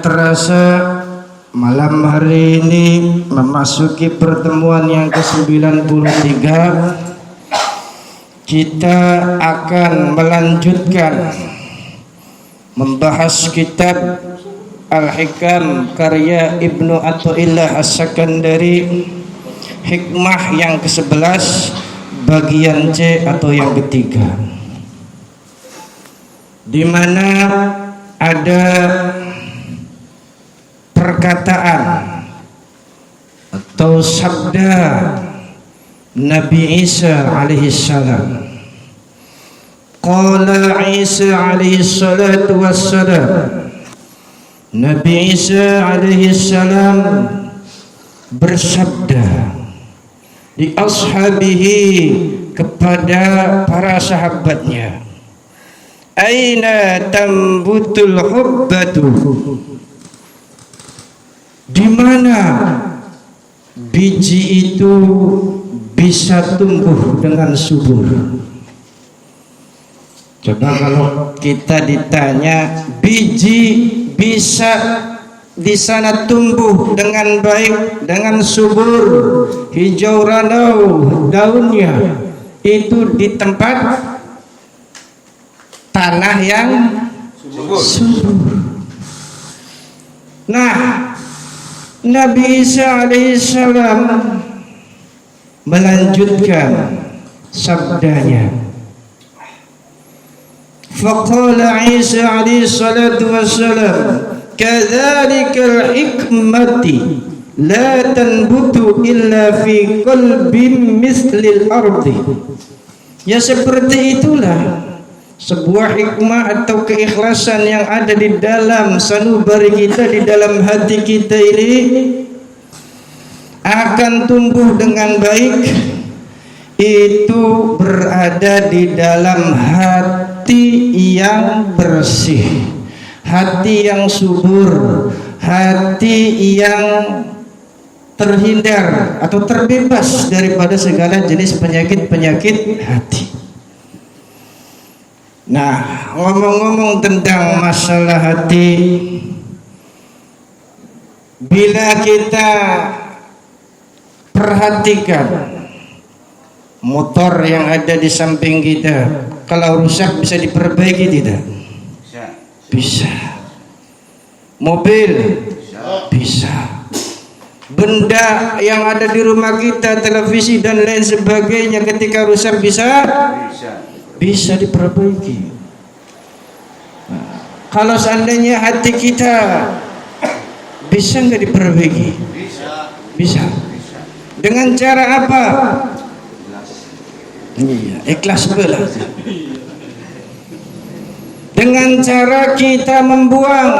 tidak terasa malam hari ini memasuki pertemuan yang ke-93. Kita akan melanjutkan membahas kitab Al-Hikam karya Ibnu Athaillah As-Sakandari, hikmah yang ke-11 bagian C atau yang ketiga, di mana ada perkataan atau sabda Nabi Isa alaihissalam. Qala Isa alaihissalatu wassalam, Nabi Isa alaihissalam bersabda di ashabihi, kepada para sahabatnya, aina tambutul hubbatu, di mana biji itu bisa tumbuh dengan subur. Coba kalau kita ditanya, biji bisa di sana tumbuh dengan baik, dengan subur, hijau ranau daunnya, itu di tempat tanah yang subur. Nah, Nabi Isa alaihissalam melanjutkan sabdanya. Faqala Isa alaihissalatu wassalam, kadzalikal hikmati la tanbutu illa fi qalbin mislil ardi. Ya seperti itulah sebuah hikmah atau keikhlasan yang ada di dalam sanubari kita, di dalam hati kita ini akan tumbuh dengan baik. Itu berada di dalam hati yang bersih, hati yang subur, hati yang terhindar atau terbebas daripada segala jenis penyakit-penyakit hati. Nah, ngomong-ngomong tentang masalah hati, bila kita perhatikan motor yang ada di samping kita, kalau rusak bisa diperbaiki tidak? Bisa. Mobil bisa. Benda yang ada di rumah kita, televisi dan lain sebagainya, ketika rusak bisa diperbaiki. Nah, kalau seandainya hati kita bisa nggak diperbaiki? Bisa. Dengan cara apa? Iya, ikhlas belah. Dengan cara kita membuang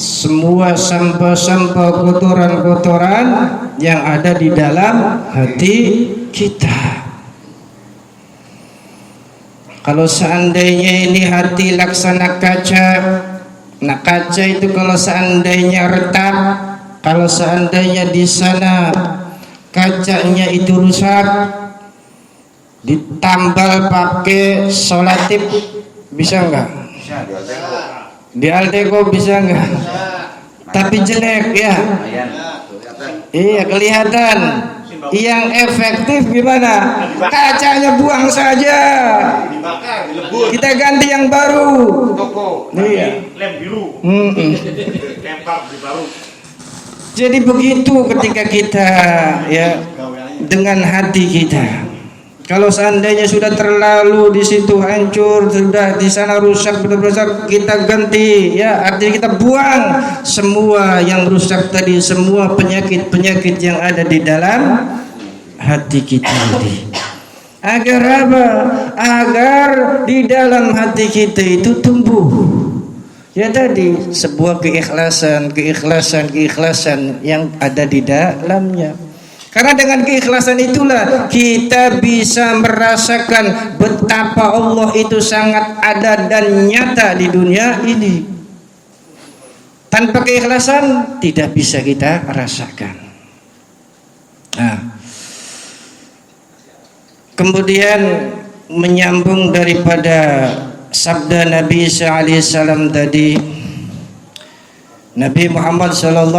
semua sampah-sampah, kotoran-kotoran yang ada di dalam hati kita. Kalau seandainya ini hati laksana kaca, nah kaca itu kalau seandainya retak, kalau seandainya di sana kacanya itu rusak, ditambal pakai solatip, bisa enggak? Di Alteco bisa enggak? Tapi jelek ya. Iya, kelihatan. Yang efektif gimana? Kacanya buang saja, kita ganti yang baru. Iya. Lem biru. Lempar di baru. Jadi begitu ketika kita ya dengan hati kita. Kalau seandainya sudah terlalu di situ hancur, sudah di sana rusak, benar-benar kita ganti, ya artinya kita buang semua yang rusak tadi, semua penyakit-penyakit yang ada di dalam hati kita ini. Agar apa? Agar di dalam hati kita itu tumbuh, ya tadi sebuah keikhlasan yang ada di dalamnya. Karena dengan keikhlasan itulah kita bisa merasakan betapa Allah itu sangat ada dan nyata di dunia ini. Tanpa keikhlasan tidak bisa kita rasakan. Nah, kemudian menyambung daripada sabda Nabi Isa alaihissalam tadi, Nabi Muhammad SAW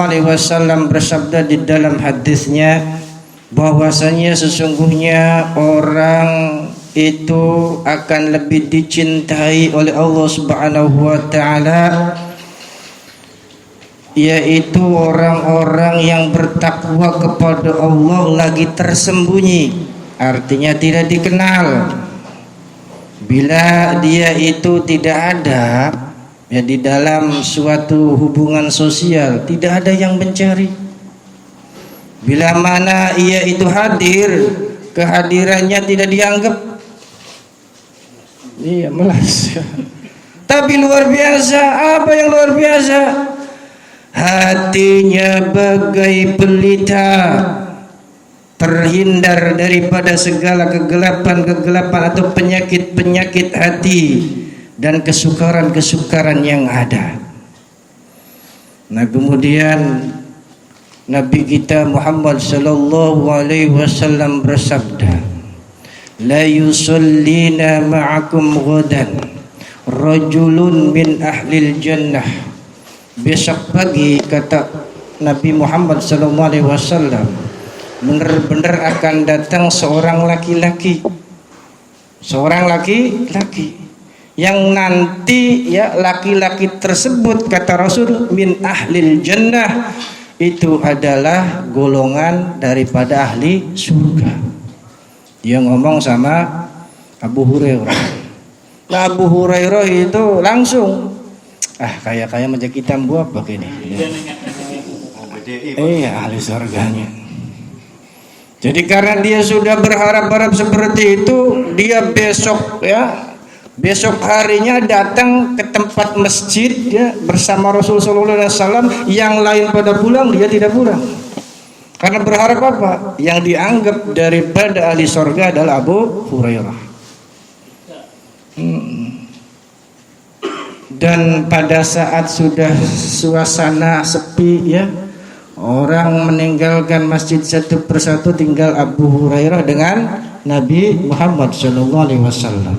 bersabda di dalam hadisnya bahwasanya sesungguhnya orang itu akan lebih dicintai oleh Allah Subhanahu wa taala, yaitu orang-orang yang bertakwa kepada Allah lagi tersembunyi, artinya tidak dikenal. Bila dia itu tidak ada ya di dalam suatu hubungan sosial, tidak ada yang mencari. Bila mana ia itu hadir, kehadirannya tidak dianggap, iya melas. Tapi luar biasa, apa yang luar biasa? Hatinya bagai pelita, terhindar daripada segala kegelapan-kegelapan atau penyakit-penyakit hati dan kesukaran-kesukaran yang ada. Nah, kemudian Nabi kita Muhammad sallallahu alaihi wasallam bersabda, la yusallina ma'akum ghadan rajulun min ahlil jannah. Besok pagi, kata Nabi Muhammad sallallahu alaihi wasallam, benar-benar akan datang seorang laki-laki yang nanti ya laki-laki tersebut, kata Rasul, min ahlil jannah, itu adalah golongan daripada ahli surga. Dia ngomong sama Abu Hurairah. Nah, Abu Hurairah itu langsung kayak macam kita buat begini. Iya, ahli surganya. Jadi karena dia sudah berharap-harap seperti itu, dia besok harinya datang ke tempat masjid ya, bersama Rasul sallallahu alaihi wasallam. Yang lain pada pulang, dia tidak pulang. Karena berharap apa? Yang dianggap daripada ahli surga adalah Abu Hurairah. Dan pada saat sudah suasana sepi ya, orang meninggalkan masjid satu persatu, tinggal Abu Hurairah dengan Nabi Muhammad SAW.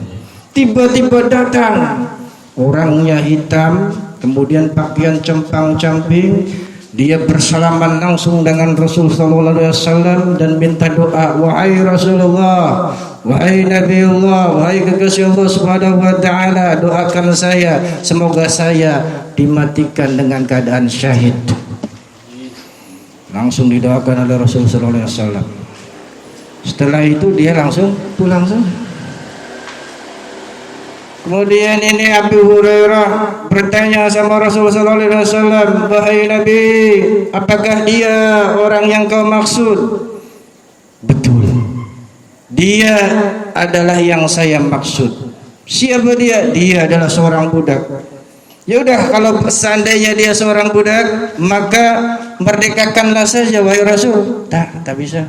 Tiba-tiba datang, orangnya hitam, kemudian pakaian compang-camping. Dia bersalaman langsung dengan Rasul SAW dan minta doa, wahai Rasulullah, wahai Nabiullah, wahai kekasih Allah Subhanahu wa taala, doakan saya semoga saya dimatikan dengan keadaan syahid. Langsung didoakan oleh Rasul sallallahu alaihi wasallam. Setelah itu dia langsung pulang saja. Kemudian ini Abu Hurairah bertanya sama Rasul sallallahu alaihi wasallam, wahai Nabi, apakah dia orang yang kau maksud? Betul, dia adalah yang saya maksud. Siapa dia? Dia adalah seorang budak. Ya udah, kalau seandainya dia seorang budak, maka merdekakanlah saja wahai Rasul. Tak bisa.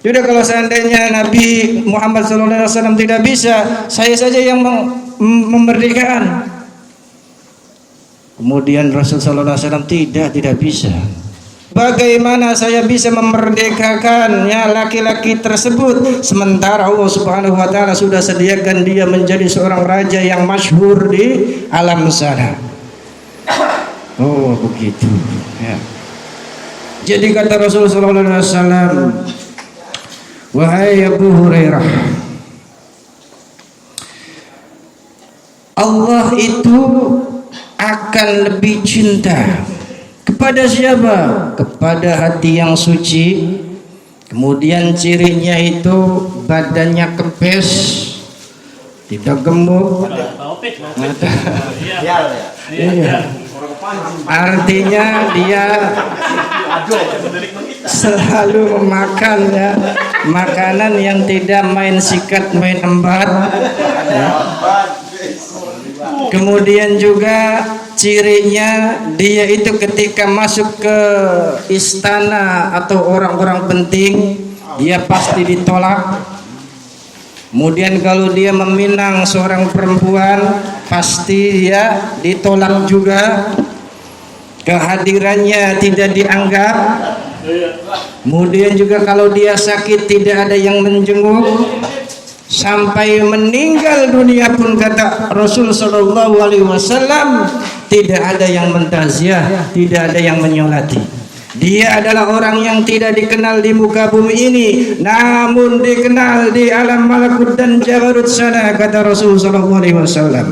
Ya udah, kalau seandainya Nabi Muhammad SAW tidak bisa, saya saja yang memerdekakan. Kemudian Rasul SAW tidak bisa. Bagaimana saya bisa memerdekakan ya laki-laki tersebut, sementara Allah Subhanahu wa taala sudah sediakan dia menjadi seorang raja yang masyhur di alam sana. Oh, begitu ya. Jadi kata Rasulullah SAW, wahai Abu Hurairah, Allah itu akan lebih cinta kepada siapa? Kepada hati yang suci. Kemudian cirinya itu badannya kempes, tidak gemuk. Iya. Artinya dia selalu memakan ya makanan yang tidak main sikat main embat ya. Kemudian juga cirinya dia itu ketika masuk ke istana atau orang-orang penting, dia pasti ditolak. Kemudian kalau dia meminang seorang perempuan, pasti dia ditolak juga. Kehadirannya tidak dianggap. Kemudian juga kalau dia sakit tidak ada yang menjenguk. sampai meninggal dunia pun kata Rasul sallallahu alaihi wasallam tidak ada yang mentaziah, tidak ada yang menyolati. Dia adalah orang yang tidak dikenal di muka bumi ini, namun dikenal di alam malakut dan jabarut sana, kata Rasul sallallahu alaihi wasallam.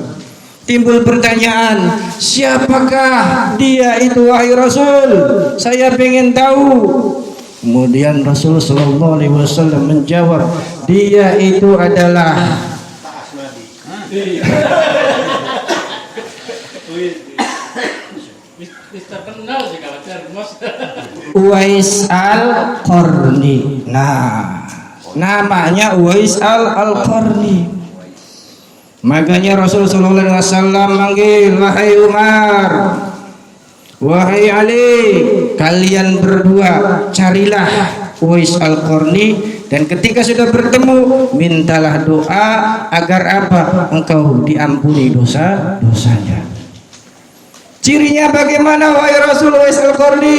Timbul pertanyaan, siapakah dia itu wahai Rasul? Saya ingin tahu. Kemudian Rasul sallallahu alaihi wasallam menjawab, dia itu adalah Uwais al-Qarni. Nah, namanya Uwais al-Qarni. Makanya Rasulullah SAW manggil, wahai Umar, wahai Ali, kalian berdua carilah Uwais al-Qarni, dan ketika sudah bertemu mintalah doa agar apa? Engkau diampuni dosa-dosanya. Cirinya bagaimana wahai Rasul Uwais al-Qarni?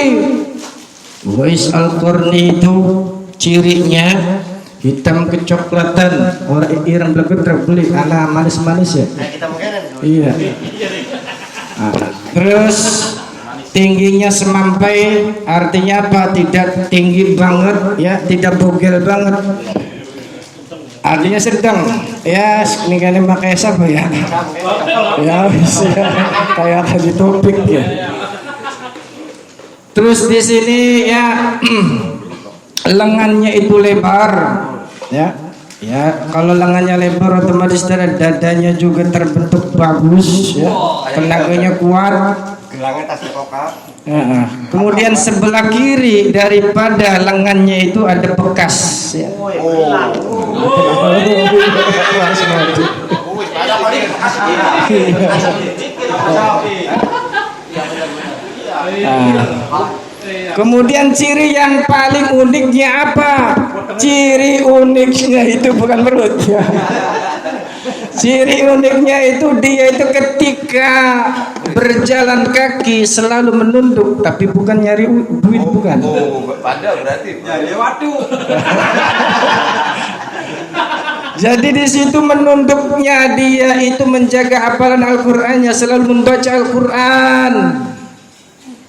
Uwais al-Qarni itu cirinya hitam kecoklatan, orang Iran belakang terbeli ala manis-manis ya. Iya. Terus tingginya semampai, artinya apa? Tidak tinggi banget ya, tidak bogel banget. Artinya sedang ya, ini kan pakai siapa ya? Ya bisa kayak tadi topik ya. Terus di sini ya lengannya itu lebar ya. Ya, kalau lengannya lebar otomatis dadanya juga terbentuk bagus ya. Tenaganya kuat. Ya. Kemudian sebelah kiri daripada lengannya itu ada bekas ya. Kemudian ciri yang paling uniknya apa? Ciri uniknya itu bukan perut ya. Ciri uniknya itu dia itu ketika berjalan kaki selalu menunduk, tapi bukan nyari duit, bukan. Pada berarti nyari waduh. Jadi di situ menunduknya dia itu menjaga hafalan Al-Qur'annya, selalu membaca Al-Qur'an.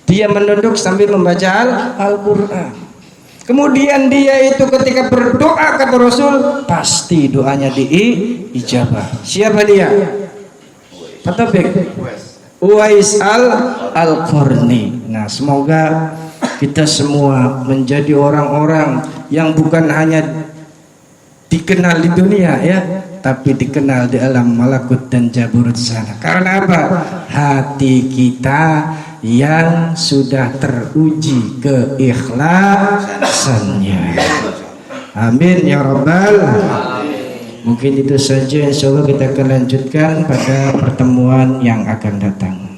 Dia menunduk sambil membaca Al-Qur'an. Kemudian dia itu ketika berdoa kata Rasul pasti doanya diijabah. Siapa dia? Kata Uwais al-Qarni. Nah, semoga kita semua menjadi orang-orang yang bukan hanya dikenal di dunia ya, tapi dikenal di alam malakut dan jabarut sana. Karena apa? Hati kita yang sudah teruji keikhlasannya. Amin ya rabbal alamin. Mungkin itu saja, insyaallah kita akan lanjutkan pada pertemuan yang akan datang.